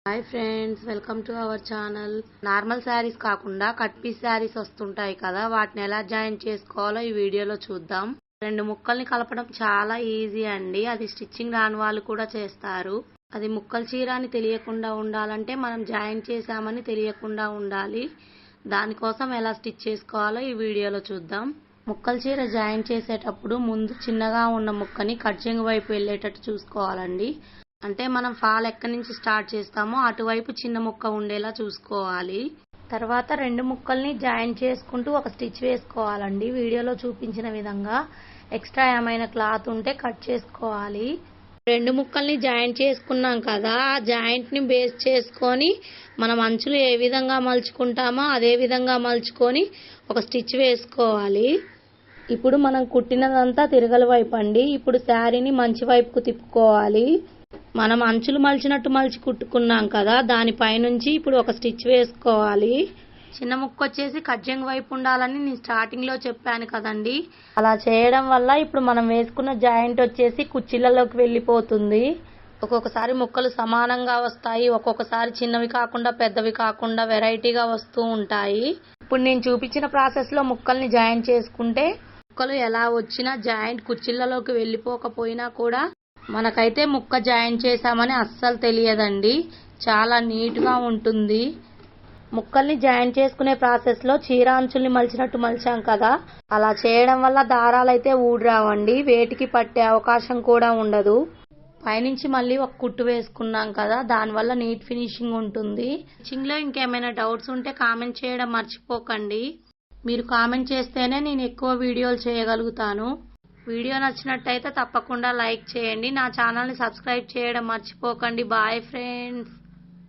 Hi friends, welcome to our channel. Normal saris కాకుండా cut piece saris వస్తుంటాయి కదా, వాటిని ఎలా జాయిన్ చేసుకోవాలో ఈ వీడియోలో చూద్దాం. రెండు ముక్కల్ని కలపడం చాలా ఈజీ అండి. అది స్టిచ్చింగ్ రాని వాళ్ళు కూడా చేస్తారు. అది ముక్కల చీర అని తెలియకుండా ఉండాలంటే మనం జాయిన్ చేసామని తెలియకుండా ఉండాలి. దానికోసం ఎలా స్టిచ్ చేసుకోవాలో ఈ వీడియోలో చూద్దాం. ముక్కల చీర జాయిన్ చేసేటప్పుడు ముందు చిన్నగా ఉన్న ముక్కని కట్చింగ్ వైపు వెళ్ళేటట్టు చూసుకోవాలండి. అంటే మనం ఫాల్ ఎక్కడి నుంచి స్టార్ట్ చేస్తామో అటువైపు చిన్న ముక్క ఉండేలా చూసుకోవాలి. తర్వాత రెండు ముక్కల్ని జాయిన్ చేసుకుంటూ ఒక స్టిచ్ వేసుకోవాలండి. వీడియోలో చూపించిన విధంగా ఎక్స్ట్రా ఏమైనా క్లాత్ ఉంటే కట్ చేసుకోవాలి. రెండు ముక్కల్ని జాయిన్ చేసుకున్నాం కదా, ఆ జాయింట్ని బేస్ చేసుకొని మనం అంచులు ఏ విధంగా మలుచుకుంటామో అదే విధంగా మలుచుకొని ఒక స్టిచ్ వేసుకోవాలి. ఇప్పుడు మనం కుట్టినదంతా తిరగల వైపు అండి. ఇప్పుడు శారీని మంచి వైపుకు తిప్పుకోవాలి. మనం అంచులు మలిచినట్టు మలిచి కుట్టుకున్నాం కదా, దానిపైనుంచి ఇప్పుడు ఒక స్టిచ్ వేసుకోవాలి. చిన్న ముక్క వచ్చేసి కట్జింగ్ వైపు ఉండాలని నేను స్టార్టింగ్ లో చెప్పాను కదండి. అలా చేయడం వల్ల ఇప్పుడు మనం వేసుకున్న జాయింట్ వచ్చేసి కుర్చీలలోకి వెళ్ళిపోతుంది. ఒక్కొక్కసారి ముక్కలు సమానంగా వస్తాయి, ఒక్కొక్కసారి చిన్నవి కాకుండా పెద్దవి కాకుండా వెరైటీగా వస్తూ ఉంటాయి. ఇప్పుడు నేను చూపించిన ప్రాసెస్ లో ముక్కల్ని జాయిన్ చేసుకుంటే ముక్కలు ఎలా వచ్చినా జాయింట్ కుర్చీలలోకి వెళ్ళిపోకపోయినా కూడా మనకైతే ముక్క జాయిన్ చేసామని అస్సలు తెలియదండి. చాలా నీట్గా ఉంటుంది. ముక్కల్ని జాయిన్ చేసుకునే ప్రాసెస్లో చీర అంచుల్ని మలిచినట్టు మలిచాం కదా, అలా చేయడం వల్ల దారాలు అయితే ఊడిరావండి. వేటికి పట్టే అవకాశం కూడా ఉండదు. పైనుంచి మళ్ళీ ఒక కుట్టు వేసుకున్నాం కదా, దానివల్ల నీట్ ఫినిషింగ్ ఉంటుంది. స్టిచ్చింగ్లో ఇంకేమైనా డౌట్స్ ఉంటే కామెంట్ చేయడం మర్చిపోకండి. మీరు కామెంట్ చేస్తేనే నేను ఎక్కువ వీడియోలు చేయగలుగుతాను. వీడియో నచ్చినట్టయితే తప్పకుండా లైక్ చేయండి. నా ఛానల్ని సబ్స్క్రైబ్ చేయడం మర్చిపోకండి. Bye friends.